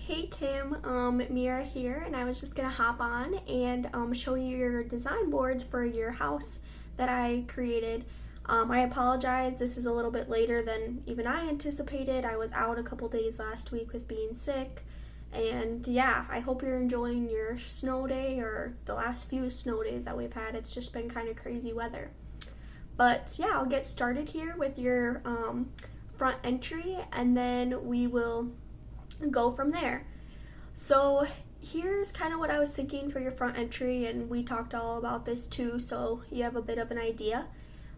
Hey Kim, Mira here, and I was just gonna hop on and show you your design boards for your house that I created. I apologize, this is a little bit later than even I anticipated. I was out a couple days last week with being sick, and yeah, I hope you're enjoying your snow day or the last few snow days that we've had. It's just been kind of crazy weather. But yeah, I'll get started here with your front entry, and then we will go from there. So here's kind of what I was thinking for your front entry, and we talked all about this too, so you have a bit of an idea.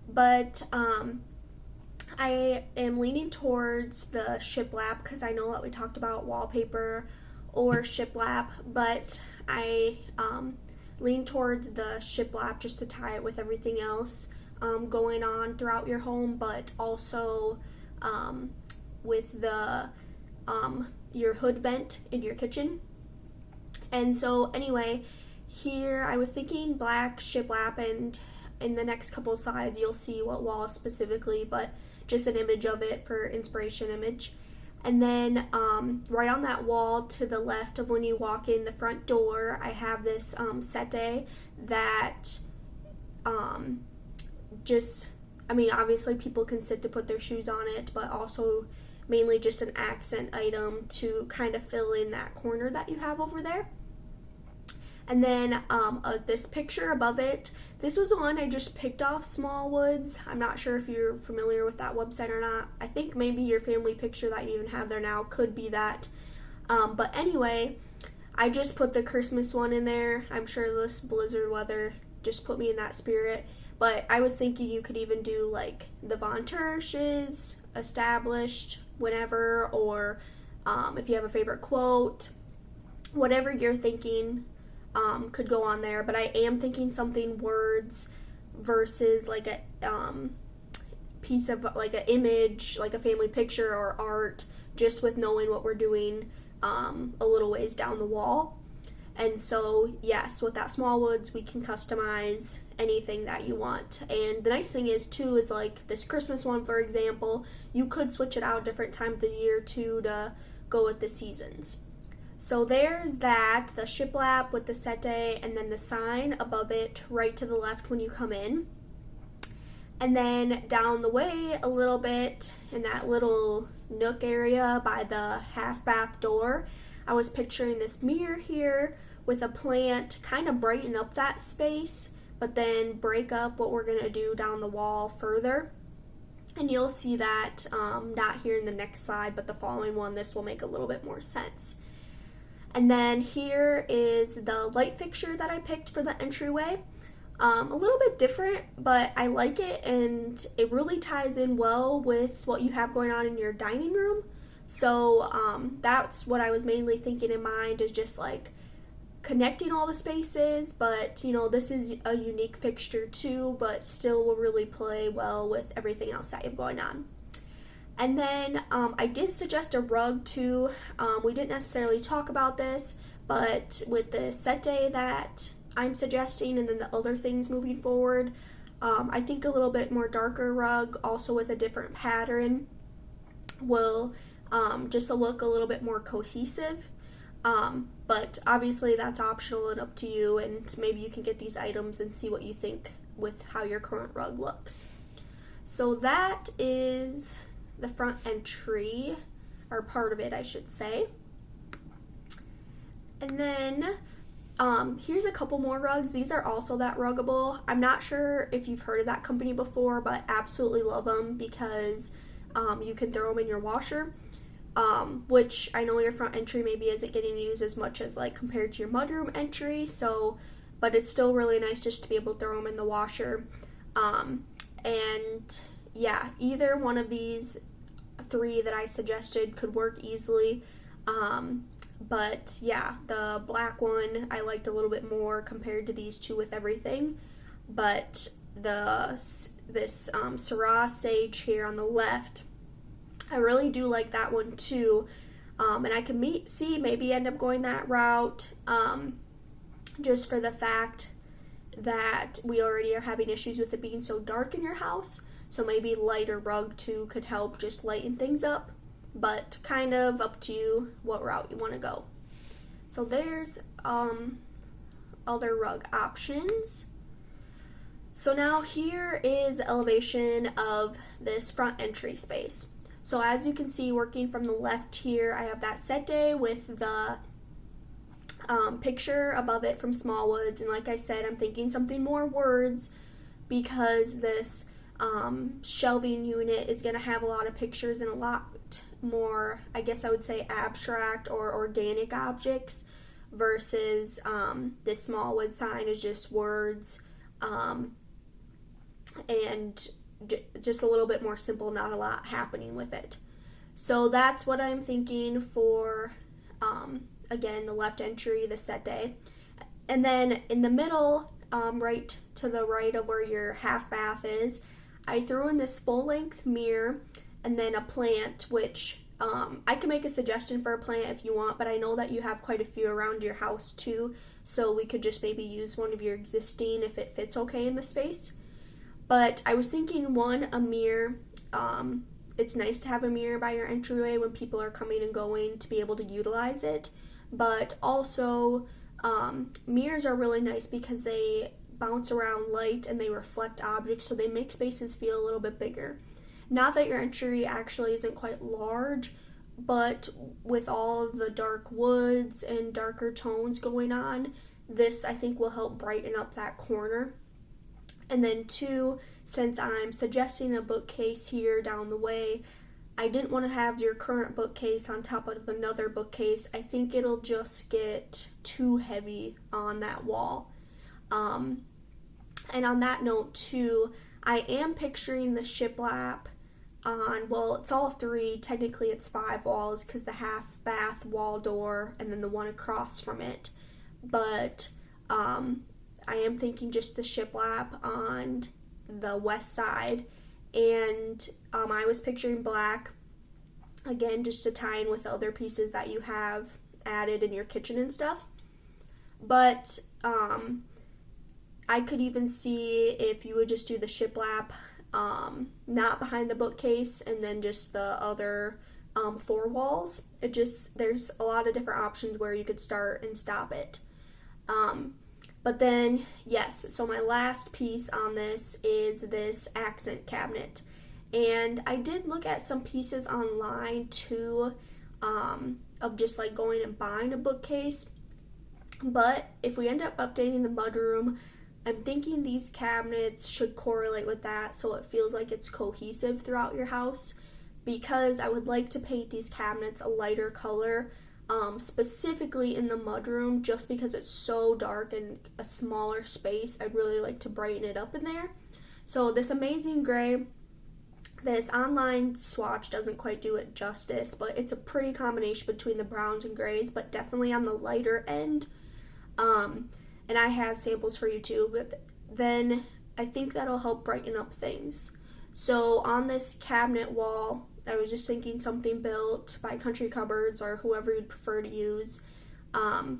But I am leaning towards the shiplap because I know that we talked about wallpaper or shiplap, but I lean towards the shiplap just to tie it with everything else going on throughout your home, but also with the your hood vent in your kitchen. And so anyway, here I was thinking black shiplap, and in the next couple of slides you'll see what wall specifically, but just an image of it for inspiration image. And then right on that wall to the left of when you walk in the front door, I have this sette that obviously people can sit to put their shoes on it, but also mainly just an accent item to kind of fill in that corner that you have over there. And then this picture above it, this was one I just picked off Smallwoods. I'm not sure if you're familiar with that website or not. I think maybe your family picture that you even have there now could be that. But anyway, I just put the Christmas one in there. I'm sure this blizzard weather just put me in that spirit. But I was thinking you could even do like the Von Tersch's, established, whenever, or if you have a favorite quote, whatever you're thinking could go on there. But I am thinking something words versus like a piece of like an image, like a family picture or art, just with knowing what we're doing a little ways down the wall. And so, yes, with that Smallwoods, we can customize anything that you want. And the nice thing is, too, is like this Christmas one, for example, you could switch it out different time of the year, too, to go with the seasons. So there's that, the shiplap with the sette, and then the sign above it right to the left when you come in. And then down the way a little bit, in that little nook area by the half bath door, I was picturing this mirror here with a plant to kind of brighten up that space, but then break up what we're going to do down the wall further. And you'll see that not here in the next slide, but the following one, this will make a little bit more sense. And then here is the light fixture that I picked for the entryway. A little bit different, but I like it, and it really ties in well with what you have going on in your dining room. So that's what I was mainly thinking in mind, is just like connecting all the spaces, but you know, this is a unique fixture too, but still will really play well with everything else that you have going on. And then I did suggest a rug too. We didn't necessarily talk about this, but with the sette that I'm suggesting and then the other things moving forward, I think a little bit more darker rug, also with a different pattern, will just look a little bit more cohesive. But obviously that's optional and up to you, and maybe you can get these items and see what you think with how your current rug looks. So that is the front entry, or part of it I should say. And then here's a couple more rugs. These are also that ruggable. I'm not sure if you've heard of that company before, but absolutely love them because you can throw them in your washer. Which I know your front entry maybe isn't getting used as much as like compared to your mudroom entry, so, but it's still really nice just to be able to throw them in the washer. And yeah, either one of these three that I suggested could work easily. But yeah, the black one I liked a little bit more compared to these two with everything. But this Syrah Sage here on the left, I really do like that one too, and I can maybe end up going that route, just for the fact that we already are having issues with it being so dark in your house, so maybe lighter rug too could help just lighten things up. but kind of up to you what route you want to go. So there's other rug options. So now here is the elevation of this front entry space. So as you can see, working from the left here, I have that sette with the picture above it from Smallwoods, and like I said, I'm thinking something more words because this shelving unit is going to have a lot of pictures and a lot more, I guess I would say, abstract or organic objects versus this Smallwood sign is just words and just a little bit more simple, not a lot happening with it. So that's what I'm thinking for, again, the left entry, the sette. And then in the middle, right to the right of where your half bath is, I threw in this full-length mirror and then a plant, which I can make a suggestion for a plant if you want, but I know that you have quite a few around your house too, so we could just maybe use one of your existing if it fits okay in the space. But I was thinking, one, a mirror. It's nice to have a mirror by your entryway when people are coming and going to be able to utilize it. But also, mirrors are really nice because they bounce around light and they reflect objects, so they make spaces feel a little bit bigger. Not that your entry actually isn't quite large, but with all of the dark woods and darker tones going on, this I think will help brighten up that corner. And then two, since I'm suggesting a bookcase here down the way, I didn't want to have your current bookcase on top of another bookcase. I think it'll just get too heavy on that wall. And on that note too, I am picturing the shiplap on, well, it's all three, technically it's 5 walls because the half bath wall door and then the one across from it. But I am thinking just the shiplap on the west side, and I was picturing black, again, just to tie in with the other pieces that you have added in your kitchen and stuff. But I could even see if you would just do the shiplap not behind the bookcase and then just the other 4 walls. There's a lot of different options where you could start and stop it. But then, yes, so my last piece on this is this accent cabinet. And I did look at some pieces online too, of just like going and buying a bookcase. But if we end up updating the mudroom, I'm thinking these cabinets should correlate with that so it feels like it's cohesive throughout your house, because I would like to paint these cabinets a lighter color. Specifically in the mudroom, just because it's so dark and a smaller space, I'd really like to brighten it up in there. So this amazing gray, this online swatch doesn't quite do it justice, but it's a pretty combination between the browns and grays, but definitely on the lighter end. And I have samples for you too, but then I think that'll help brighten up things. So on this cabinet wall, I was just thinking something built by Country Cupboards or whoever you'd prefer to use. And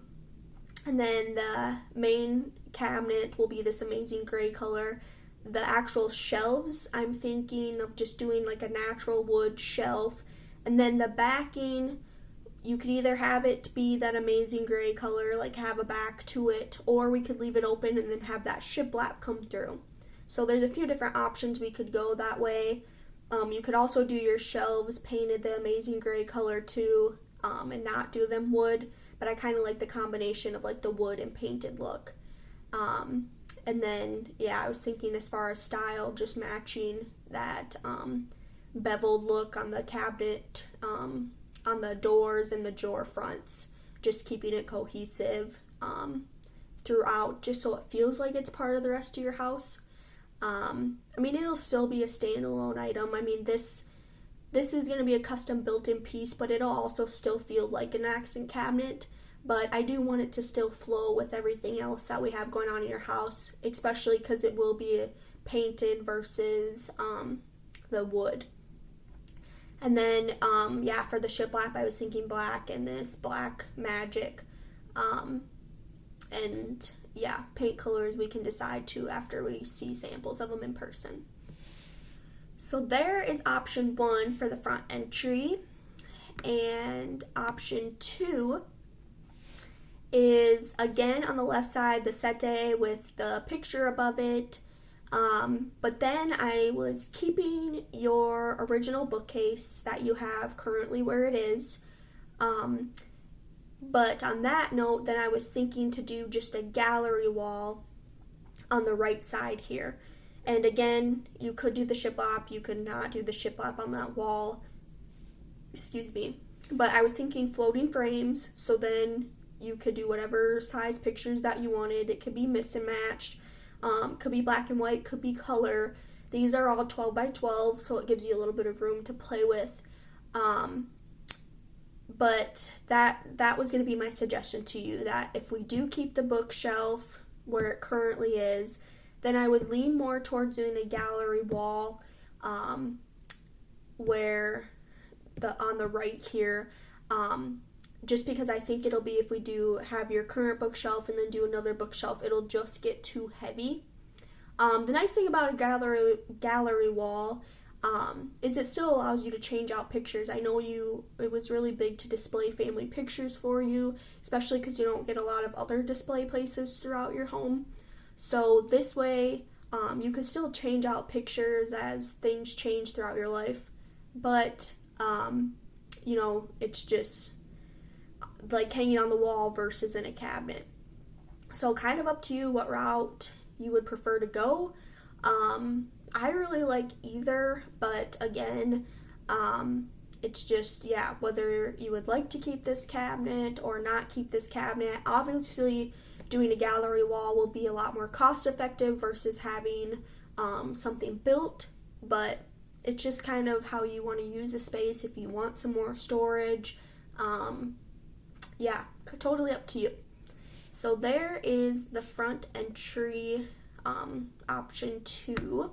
then the main cabinet will be this amazing gray color. The actual shelves, I'm thinking of just doing like a natural wood shelf. And then the backing, you could either have it be that amazing gray color, like have a back to it, or we could leave it open and then have that shiplap come through. So there's a few different options we could go that way. You could also do your shelves painted the amazing gray color too, and not do them wood, but I kind of like the combination of like the wood and painted look. And then, yeah, I was thinking as far as style, just matching that beveled look on the cabinet, on the doors and the drawer fronts, just keeping it cohesive throughout, just so it feels like it's part of the rest of your house. I mean, it'll still be a standalone item. I mean, this is going to be a custom built-in piece, but it'll also still feel like an accent cabinet. But I do want it to still flow with everything else that we have going on in your house, especially because it will be painted versus the wood. And then, yeah, for the shiplap, I was thinking black and this black magic. And yeah, paint colors we can decide to after we see samples of them in person. So there is option 1 for the front entry. And option 2 is, again, on the left side, the sette with the picture above it. But then I was keeping your original bookcase that you have currently where it is. But on that note, then I was thinking to do just a gallery wall on the right side here. And again, you could do the shiplap, you could not do the shiplap on that wall. Excuse me. But I was thinking floating frames, so then you could do whatever size pictures that you wanted. It could be mix and matched, could be black and white, could be color. These are all 12 by 12, so it gives you a little bit of room to play with. But that was going to be my suggestion to you, that if we do keep the bookshelf where it currently is, then I would lean more towards doing a gallery wall, where on the right here, just because I think it'll be, if we do have your current bookshelf and then do another bookshelf, it'll just get too heavy. The nice thing about a gallery wall is it still allows you to change out pictures. I know it was really big to display family pictures for you, especially because you don't get a lot of other display places throughout your home. So this way, you can still change out pictures as things change throughout your life, but it's just like hanging on the wall versus in a cabinet. So kind of up to you what route you would prefer to go. I really like either, but again, it's just, whether you would like to keep this cabinet or not keep this cabinet. Obviously, doing a gallery wall will be a lot more cost effective versus having something built, but it's just kind of how you want to use the space. If you want some more storage, totally up to you. So there is the front entry, option 2.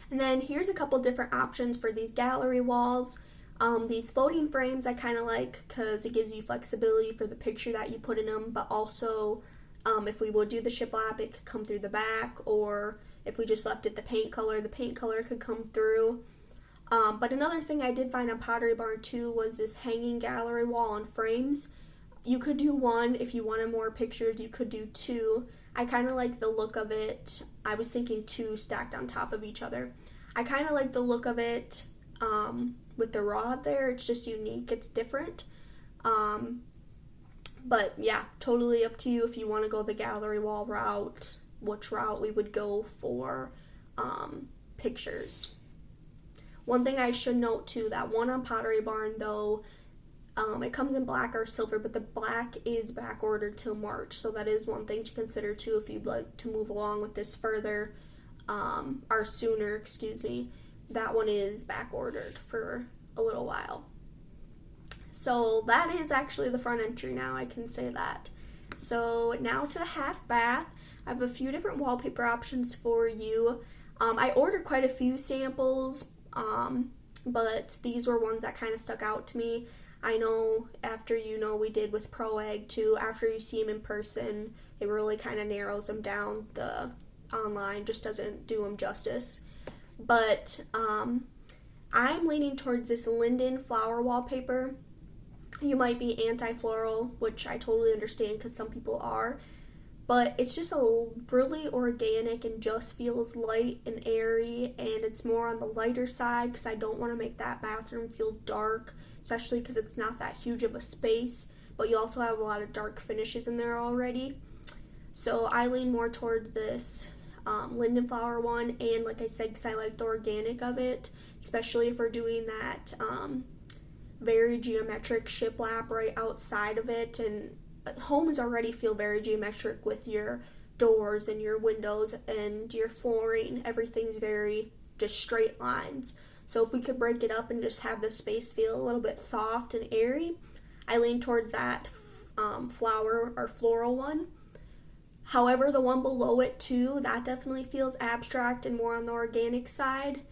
And then here's a couple different options for these gallery walls. These floating frames I kind of like because it gives you flexibility for the picture that you put in them, but also if we would do the shiplap, it could come through the back, or if we just left it the paint color could come through. But another thing I did find on Pottery Barn too was this hanging gallery wall on frames. You could do one if you wanted more pictures, you could do 2. I kind of like the look of it. I was thinking 2 stacked on top of each other. I kind of like the look of it with the rod there. It's just unique. It's different. But yeah, totally up to you if you want to go the gallery wall route, which route we would go for pictures. One thing I should note too, that one on Pottery Barn though, it comes in black or silver, but the black is back ordered till March, so that is one thing to consider too if you'd like to move along with this further, or sooner, excuse me. That one is back ordered for a little while. So that is actually the front entry now, I can say that. So now to the half bath. I have a few different wallpaper options for you. I ordered quite a few samples, but these were ones that kind of stuck out to me. I know after we did with Pro Egg too, after you see them in person, it really kind of narrows them down. The online just doesn't do them justice. But I'm leaning towards this linden flower wallpaper. You might be anti-floral, which I totally understand because some people are. But it's just really organic and just feels light and airy, and it's more on the lighter side because I don't want to make that bathroom feel dark, especially because it's not that huge of a space, but you also have a lot of dark finishes in there already. So I lean more towards this linden flower one, and like I said, because I like the organic of it, especially if we're doing that very geometric shiplap right outside of it, and homes already feel very geometric with your doors and your windows and your flooring. Everything's very just straight lines. So if we could break it up and just have the space feel a little bit soft and airy, I lean towards that flower or floral one. However, the one below it too, that definitely feels abstract and more on the organic side.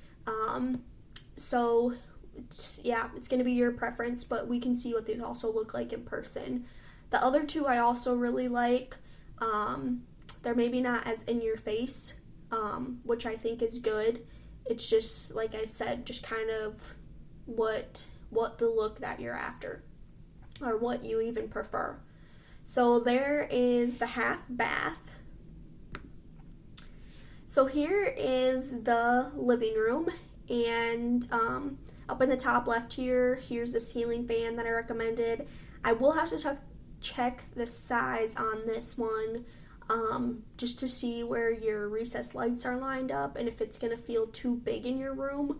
So it's going to be your preference, but we can see what these also look like in person. The other two I also really like. They're maybe not as in your face, which I think is good. It's just, like I said, just kind of what what the look that you're after or what you even prefer. So there is the half bath. So here is the living room, and up in the top left here, here's the ceiling fan that I recommended. I will have to check the size on this one just to see where your recessed lights are lined up and if it's going to feel too big in your room,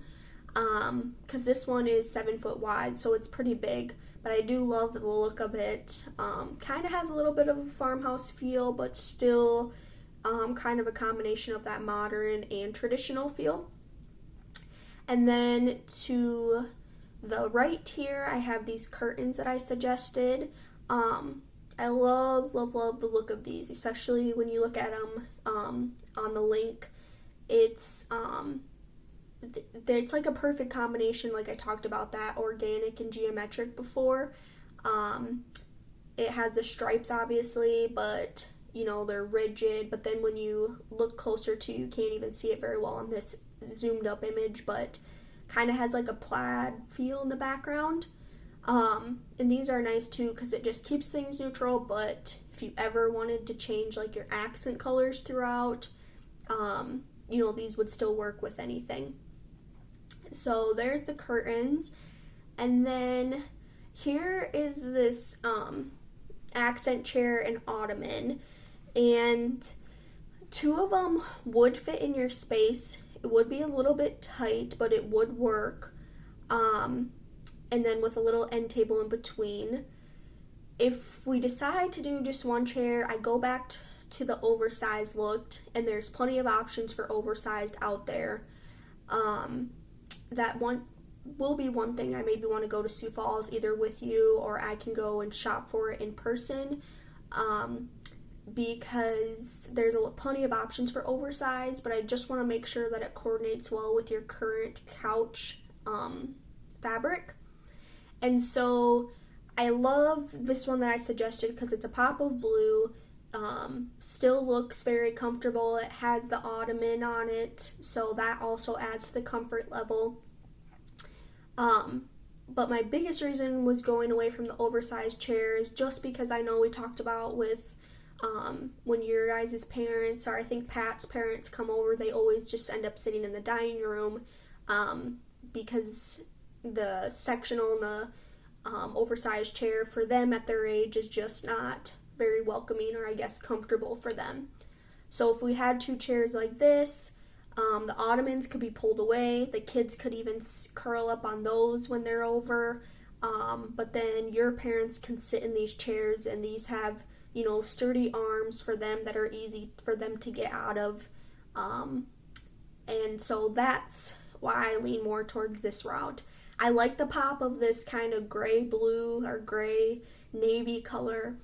because this one is 7 foot wide, so it's pretty big, but I do love the look of it. Kind of has a little bit of a farmhouse feel, but still kind of a combination of that modern and traditional feel. And then to the right here, I have these curtains that I suggested. I love the look of these, especially when you look at them on the link. It's like a perfect combination, like I talked about that organic and geometric before. It has the stripes, obviously, but they're rigid, but then when you look closer to, you can't even see it very well on this zoomed up image, but kind of has like a plaid feel in the background. And these are nice too because it just keeps things neutral, but if you ever wanted to change like your accent colors throughout, these would still work with anything. So there's the curtains, and then here is this accent chair and ottoman, and two of them would fit in your space. It would be a little bit tight, but it would work. And then with a little end table in between. If we decide to do just one chair, I go back to the oversized look, and there's plenty of options for oversized out there. That one will be one thing I maybe want to go to Sioux Falls either with you, or I can go and shop for it in person, because there's plenty of options for oversized, but I just want to make sure that it coordinates well with your current couch fabric. And so I love this one that I suggested because it's a pop of blue, still looks very comfortable. It has the ottoman on it, so that also adds to the comfort level. But my biggest reason was going away from the oversized chairs, just because I know we talked about with when your guys' parents, or I think Pat's parents, come over, they always just end up sitting in the dining room because the sectional and the oversized chair for them at their age is just not very welcoming, or I guess comfortable for them. So if we had two chairs like this, the ottomans could be pulled away. The kids could even curl up on those when they're over. But then your parents can sit in these chairs, and these have, sturdy arms for them that are easy for them to get out of. And so that's why I lean more towards this route. I like the pop of this kind of gray blue or gray navy color.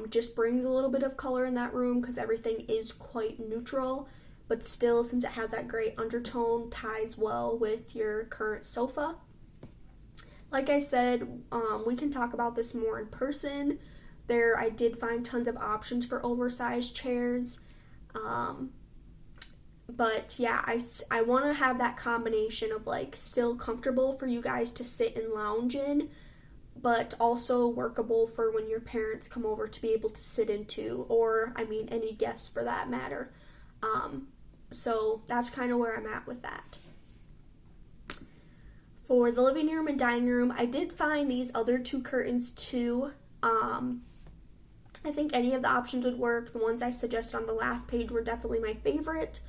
Just brings a little bit of color in that room because everything is quite neutral, but still, since it has that gray undertone, ties well with your current sofa. Like I said, we can talk about this more in person. I did find tons of options for oversized chairs. But yeah, I want to have that combination of like still comfortable for you guys to sit and lounge in, but also workable for when your parents come over to be able to sit into, or any guests for that matter. So that's kind of where I'm at with that. For the living room and dining room, I did find these other two curtains too. I think any of the options would work. The ones I suggested on the last page were definitely my favorite,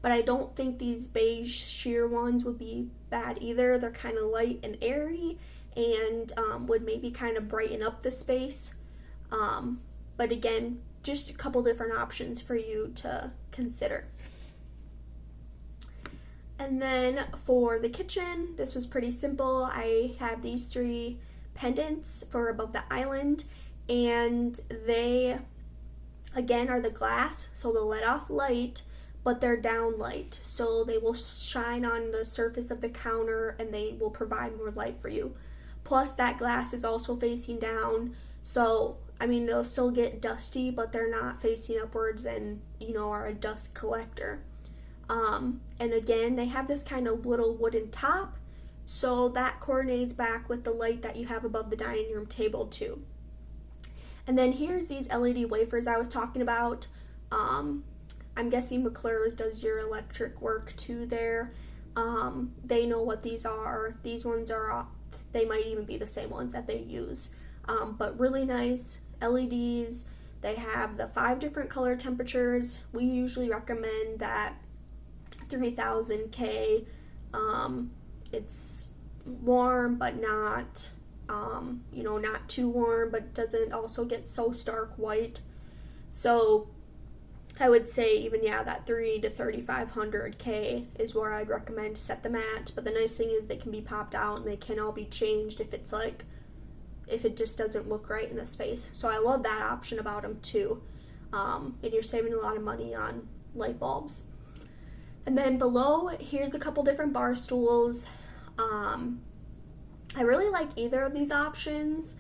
but I don't think these beige sheer ones would be bad either. They're kind of light and airy, and would maybe kind of brighten up the space. But again, just a couple different options for you to consider. And then for the kitchen, this was pretty simple. I have these three pendants for above the island, and they, again, are the glass, so they'll let off light, but they're down light, so they will shine on the surface of the counter and they will provide more light for you. Plus, that glass is also facing down, so they'll still get dusty, but they're not facing upwards and are a dust collector. And again, they have this kind of little wooden top, so that coordinates back with the light that you have above the dining room table too. And then here's these LED wafers I was talking about. I'm guessing McClure's does your electric work too there. They know what these are. These ones are, they might even be the same ones that they use. But really nice LEDs. They have the 5 different color temperatures. We usually recommend that 3000 K. It's warm but not, not too warm, but doesn't also get so stark white. So I would say even, that 3 to 3500 K is where I'd recommend to set them at. But the nice thing is they can be popped out and they can all be changed if it just doesn't look right in the space. So I love that option about them too. And you're saving a lot of money on light bulbs. And then below, here's a couple different bar stools. I really like either of these options.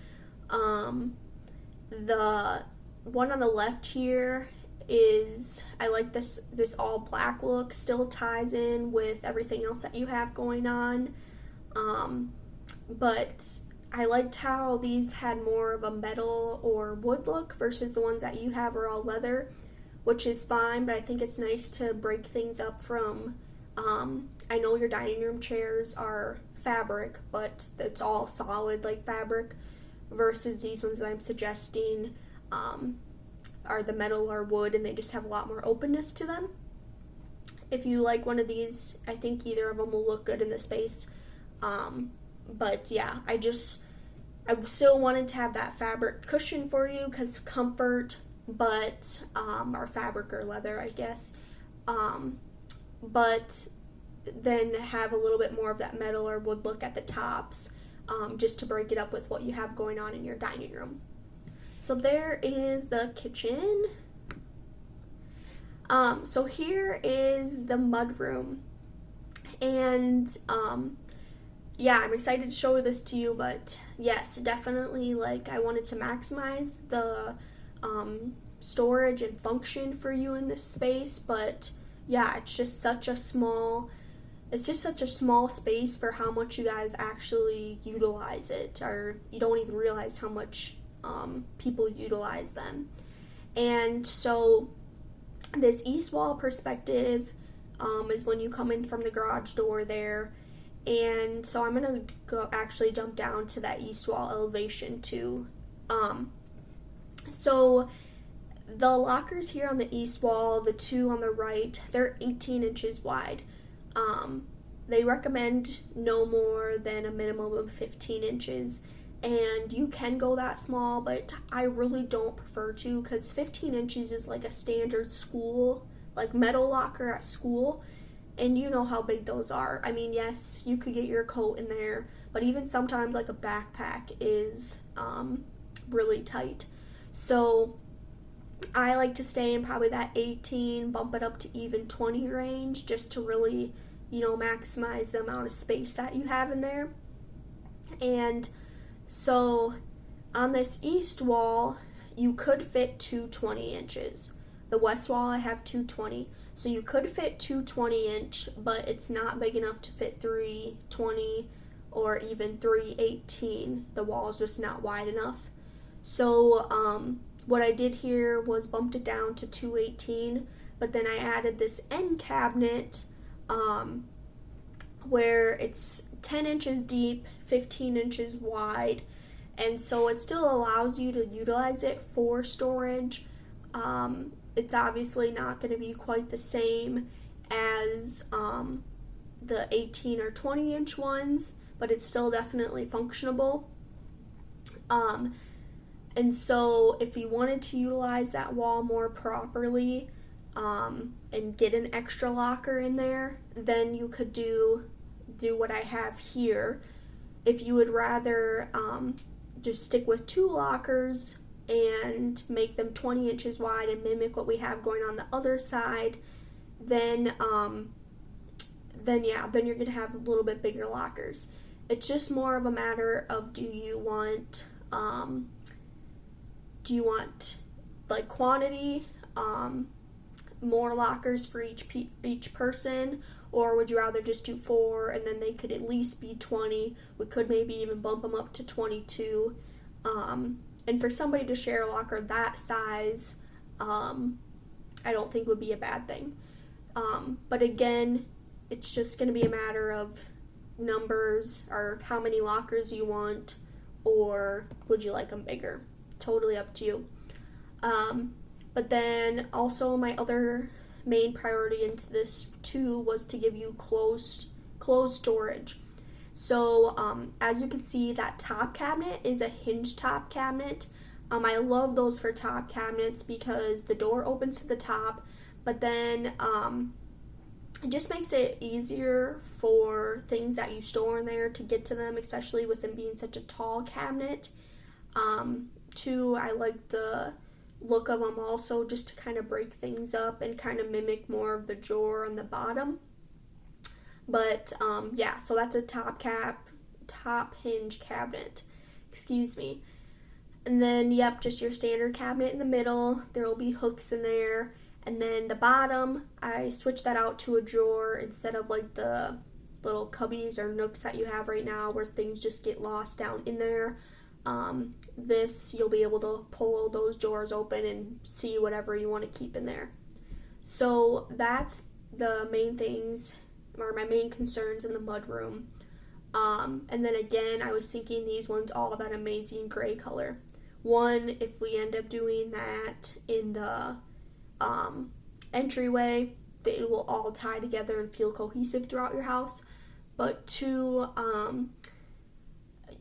The one on the left here is, I like this all black look, still ties in with everything else that you have going on. But I liked how these had more of a metal or wood look versus the ones that you have are all leather, which is fine, but I think it's nice to break things up from, I know your dining room chairs are fabric, but it's all solid like fabric, versus these ones that I'm suggesting are the metal or wood, and they just have a lot more openness to them. If you like one of these, I think either of them will look good in the space. But yeah, I still wanted to have that fabric cushion for you because comfort, but or fabric or leather, I guess. But then have a little bit more of that metal or wood look at the tops, just to break it up with what you have going on in your dining room. So there is the kitchen. So here is the mudroom. And I'm excited to show this to you, but yes, definitely, I wanted to maximize the storage and function for you in this space, but it's just such a small space for how much you guys actually utilize it, or you don't even realize how much people utilize them. And so this east wall perspective is when you come in from the garage door there. And so I'm going to actually jump down to that east wall elevation too. So the lockers here on the east wall, the 2 on the right, they're 18 inches wide. They recommend no more than a minimum of 15 inches. And you can go that small, but I really don't prefer to, because 15 inches is like a standard school, like metal locker at school. And you know how big those are. I mean, yes, you could get your coat in there, but even sometimes like a backpack is really tight. So I like to stay in probably that 18, bump it up to even 20 range, just to really, maximize the amount of space that you have in there. And so on this east wall, you could fit 220 inches. The west wall, I have 220. So you could fit 220-inch, but it's not big enough to fit 320 or even 318. The wall is just not wide enough. So what I did here was bumped it down to 218, but then I added this end cabinet where it's 10 inches deep, 15 inches wide, and so it still allows you to utilize it for storage. It's obviously not going to be quite the same as the 18 or 20 inch ones, but it's still definitely functionable. And so if you wanted to utilize that wall more properly and get an extra locker in there, then you could do what I have here. If you would rather just stick with 2 lockers and make them 20 inches wide and mimic what we have going on the other side, then you're going to have a little bit bigger lockers. It's just more of a matter of do you want like quantity, more lockers for each person, or would you rather just do 4 and then they could at least be 20? We could maybe even bump them up to 22. And for somebody to share a locker that size, I don't think would be a bad thing. But again, it's just going to be a matter of numbers or how many lockers you want, or would you like them bigger? Totally up to you. But then also my other main priority into this too was to give you closed storage. So as you can see, that top cabinet is a hinge top cabinet. I love those for top cabinets because the door opens to the top, but then it just makes it easier for things that you store in there to get to them, especially with them being such a tall cabinet. Two, I like the look of them also, just to kind of break things up and kind of mimic more of the drawer on the bottom. But yeah, so that's a top hinge cabinet. Excuse me. And then, yep, just your standard cabinet in the middle. There will be hooks in there. And then the bottom, I switched that out to a drawer instead of like the little cubbies or nooks that you have right now where things just get lost down in there. This, you'll be able to pull those drawers open and see whatever you want to keep in there. So that's the main things, or my main concerns in the mudroom. And then again, I was thinking these ones all that amazing gray color. One, if we end up doing that in the entryway, it will all tie together and feel cohesive throughout your house. But two,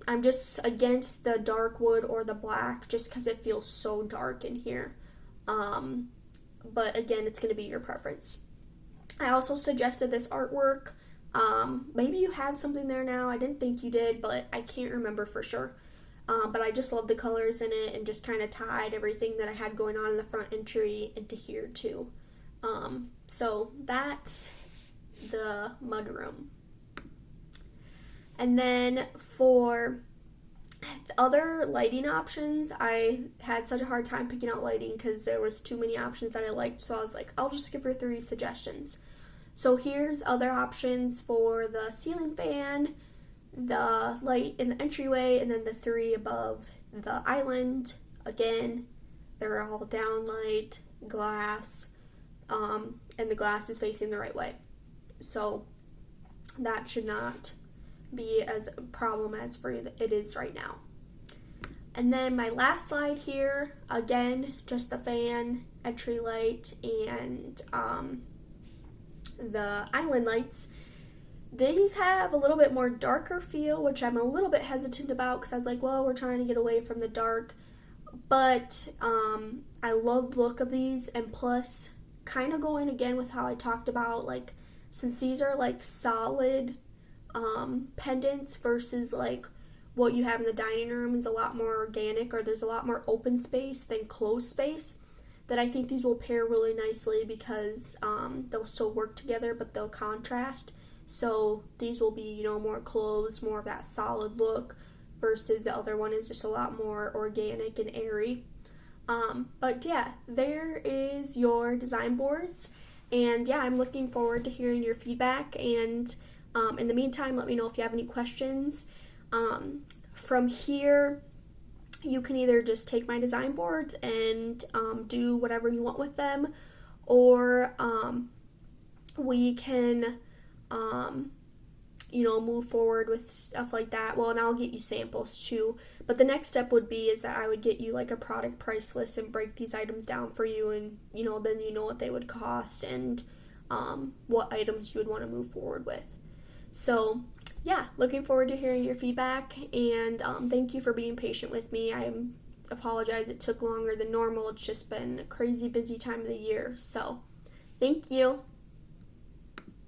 I'm just against the dark wood or the black just because it feels so dark in here. But again, it's going to be your preference. I also suggested this artwork. Maybe you have something there now. I didn't think you did, but I can't remember for sure. But I just love the colors in it and just kind of tied everything that I had going on in the front entry into here too. So that's the mudroom. And then for other lighting options, I had such a hard time picking out lighting because there was too many options that I liked. So I was like, I'll just give her 3 suggestions. So here's other options for the ceiling fan, the light in the entryway, and then the 3 above the island. Again, they're all downlight, glass, and the glass is facing the right way. So that should not be as a problem as for it is right now. And then my last slide here, again, just the fan, entry light, and the island lights. These have a little bit more darker feel, which I'm a little bit hesitant about because I was like, well, we're trying to get away from the dark. But I love the look of these, and plus, kind of going again with how I talked about, like, since these are like solid pendants versus like what you have in the dining room is a lot more organic, or there's a lot more open space than closed space, that I think these will pair really nicely because they'll still work together but they'll contrast. So these will be, more closed, more of that solid look, versus the other one is just a lot more organic and airy. But yeah, there is your design boards. And yeah, I'm looking forward to hearing your feedback. And in the meantime, let me know if you have any questions. From here, you can either just take my design boards and do whatever you want with them, or we can move forward with stuff like that. Well, and I'll get you samples too. But the next step would be is that I would get you like a product price list and break these items down for you, and then you know what they would cost and what items you would want to move forward with. So yeah, looking forward to hearing your feedback, and thank you for being patient with me. I apologize it took longer than normal. It's just been a crazy busy time of the year. So thank you.